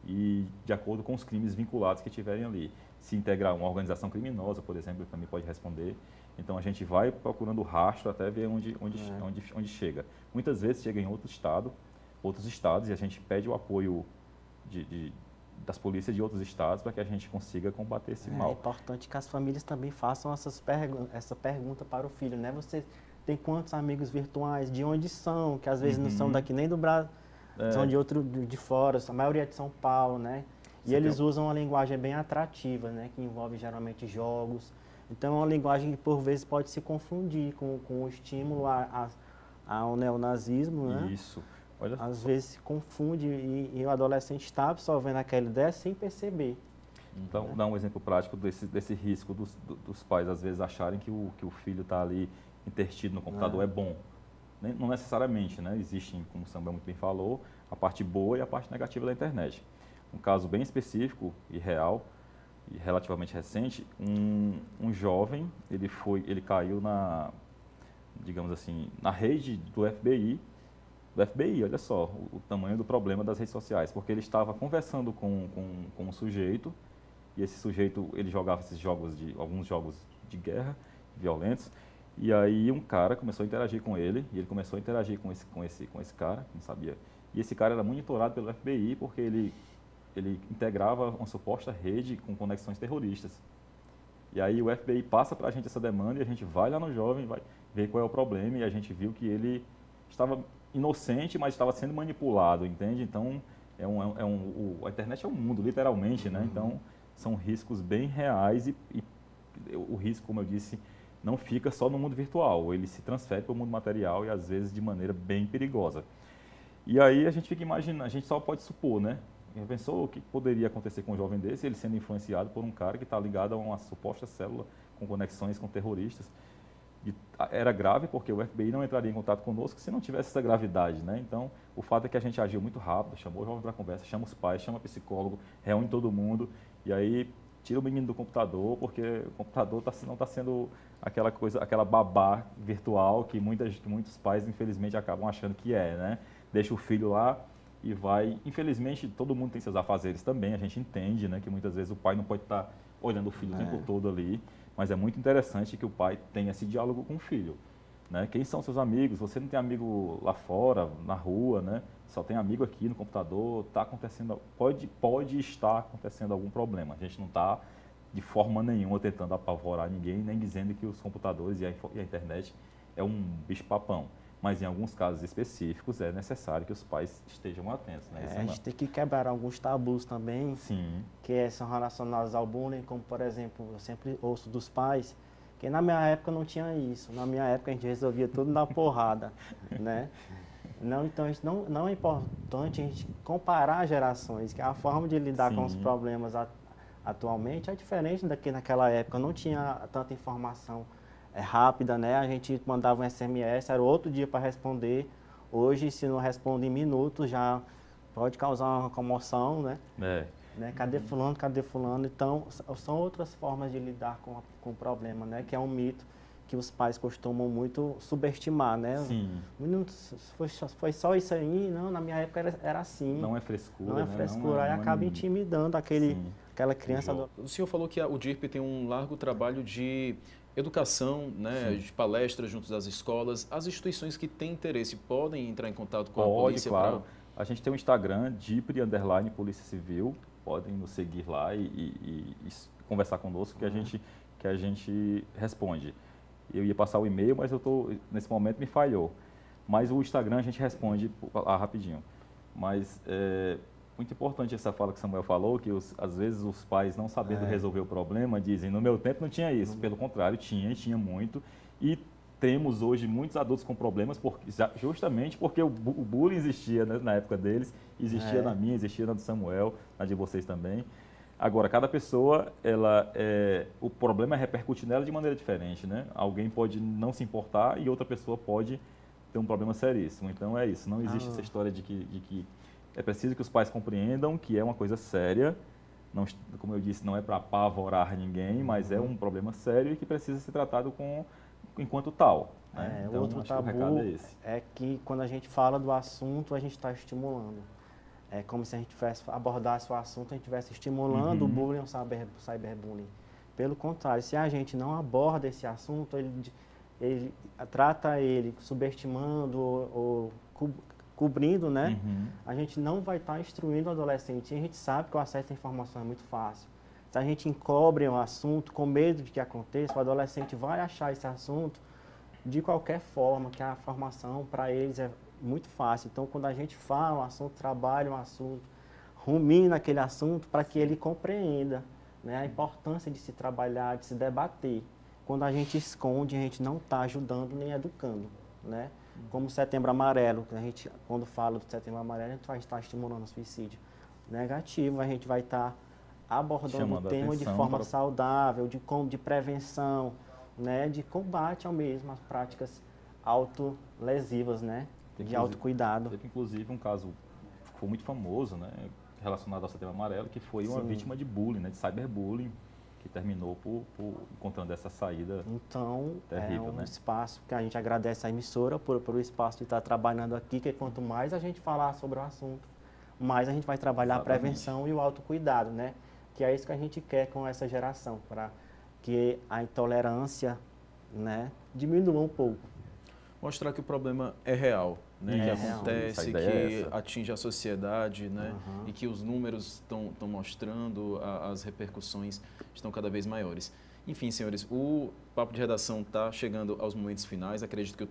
E de acordo com os crimes vinculados que tiverem ali. Se integrar uma organização criminosa, por exemplo, também pode responder. Então, a gente vai procurando rastro até ver onde chega. Muitas vezes chega em outros estados, e a gente pede o apoio das polícias de outros estados para que a gente consiga combater esse mal. É importante que as famílias também façam essa pergunta para o filho, né? Você tem quantos amigos virtuais? De onde são? Que às vezes não são daqui nem do Brasil, são de fora, a maioria é de São Paulo, né? E eles usam uma linguagem bem atrativa, né? Que envolve geralmente jogos. Então é uma linguagem que por vezes pode se confundir com o estímulo ao neonazismo, né? Isso. Olha às vezes se confunde e o adolescente está absorvendo aquela ideia sem perceber. Então, dá um exemplo prático desse risco dos pais, às vezes, acharem que o filho está ali intertido no computador é bom. Não necessariamente, né? Existem, como o Samuel muito bem falou, a parte boa e a parte negativa da internet. Um caso bem específico e real, e relativamente recente, um jovem, ele caiu digamos assim, na rede do FBI, olha só o tamanho do problema das redes sociais, porque ele estava conversando com um sujeito, e esse sujeito, ele jogava alguns jogos de guerra, violentos, e aí um cara começou a interagir com ele, e ele começou a interagir com esse cara, não sabia, e esse cara era monitorado pelo FBI, porque ele integrava uma suposta rede com conexões terroristas. E aí o FBI passa para a gente essa demanda, e a gente vai lá no jovem, vai ver qual é o problema, e a gente viu que ele estava inocente, mas estava sendo manipulado, entende? Então, a internet é um mundo, literalmente, né? Então, são riscos bem reais e o risco, como eu disse, não fica só no mundo virtual, ele se transfere para o mundo material e, às vezes, de maneira bem perigosa. E aí a gente fica imaginando, a gente só pode supor, né? Já pensou o que poderia acontecer com um jovem desse, ele sendo influenciado por um cara que está ligado a uma suposta célula com conexões com terroristas? Era grave porque o FBI não entraria em contato conosco se não tivesse essa gravidade, né? Então, o fato é que a gente agiu muito rápido, chamou o jovem para conversa, chama os pais, chama o psicólogo, reúne todo mundo e aí tira o menino do computador, porque o computador não está sendo aquela coisa, aquela babá virtual que muitos pais, infelizmente, acabam achando que é, né? Deixa o filho lá e vai... Infelizmente, todo mundo tem seus afazeres também, a gente entende, né, que muitas vezes o pai não pode estar olhando o filho o tempo todo ali, mas é muito interessante que o pai tenha esse diálogo com o filho. Né? Quem são seus amigos? Você não tem amigo lá fora, na rua, né? Só tem amigo aqui no computador, está acontecendo, pode estar acontecendo algum problema. A gente não está de forma nenhuma tentando apavorar ninguém, nem dizendo que os computadores e a internet é um bicho-papão. Mas em alguns casos específicos é necessário que os pais estejam atentos. Né? A gente tem que quebrar alguns tabus também, Sim. Que são relacionados ao bullying, como por exemplo, eu sempre ouço dos pais, que na minha época não tinha isso. Na minha época a gente resolvia tudo na porrada, né? Não, então não é importante a gente comparar gerações, que a forma de lidar com os problemas atualmente é diferente da que naquela época. Não tinha tanta informação rápida, né? A gente mandava um SMS, era outro dia para responder. Hoje, se não responde em minutos, já pode causar uma comoção, né? Né? Cadê fulano, cadê fulano? Então, são outras formas de lidar com o problema, né? Que é um mito que os pais costumam muito subestimar, né? Sim. Foi só isso aí? Não, na minha época era assim. Não é frescura, Não é frescura, aí acaba intimidando aquela criança. O senhor falou que o DIRP tem um largo trabalho de educação, né, de palestras junto às escolas. As instituições que têm interesse podem entrar em contato com a polícia? Claro. A gente tem um Instagram, DIPRI_Polícia Civil. Podem nos seguir lá e conversar conosco que a gente responde. Eu ia passar o e-mail, mas nesse momento me falhou. Mas o Instagram a gente responde rapidinho. Mas é muito importante essa fala que o Samuel falou, que às vezes os pais não sabendo resolver o problema dizem, no meu tempo não tinha isso. Pelo contrário, tinha muito. E temos hoje muitos adultos com problemas justamente porque o bullying existia, né, na época deles, existia na minha, existia na do Samuel, na de vocês também. Agora, cada pessoa, o problema repercute nela de maneira diferente, né? Alguém pode não se importar e outra pessoa pode ter um problema seríssimo. Então é isso, não existe essa história de que é preciso que os pais compreendam que é uma coisa séria, não, como eu disse, não é para apavorar ninguém, mas é um problema sério e que precisa ser tratado enquanto tal. Né? Então, outro tabu é que quando a gente fala do assunto, a gente está estimulando. É como se a gente abordasse o assunto, a gente estivesse estimulando o bullying ou o cyberbullying. Pelo contrário, se a gente não aborda esse assunto, ele trata ele subestimando ou cobrindo, né? A gente não vai estar instruindo o adolescente. E a gente sabe que o acesso à informação é muito fácil. Se a gente encobre um assunto com medo de que aconteça, o adolescente vai achar esse assunto de qualquer forma, que a formação para eles é muito fácil. Então, quando a gente fala um assunto, trabalha um assunto, rumina aquele assunto para que ele compreenda, né, a importância de se trabalhar, de se debater. Quando a gente esconde, a gente não está ajudando nem educando, né? Como o Setembro Amarelo, que a gente, quando fala do Setembro Amarelo, a gente vai estar estimulando o suicídio negativo, a gente vai estar abordando o tema de forma saudável, de prevenção, né, de combate ao mesmo, às práticas autolesivas, né, de autocuidado. Teve inclusive um caso que foi muito famoso, né, relacionado ao Setembro Amarelo, que foi uma vítima de bullying, né, de cyberbullying, que terminou por encontrando essa saída terrível. É um espaço que a gente agradece à emissora por o espaço de estar trabalhando aqui, que quanto mais a gente falar sobre o assunto, mais a gente vai trabalhar a prevenção e o autocuidado, né? Que é isso que a gente quer com essa geração, para que a intolerância, né, diminua um pouco. Mostrar que o problema é real, né? Que acontece, que atinge a sociedade, né? E que os números estão mostrando, as repercussões estão cada vez maiores. Enfim, senhores, o Papo de Redação está chegando aos momentos finais. Acredito que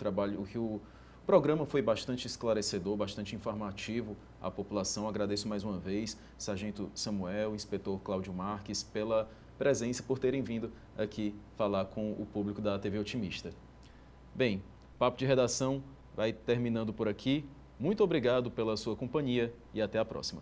o programa foi bastante esclarecedor, bastante informativo à população. Agradeço mais uma vez, Sargento Samuel, Inspetor Cláudio Marques, pela presença, por terem vindo aqui falar com o público da TV Otimista. Bem, Papo de Redação vai terminando por aqui. Muito obrigado pela sua companhia e até a próxima.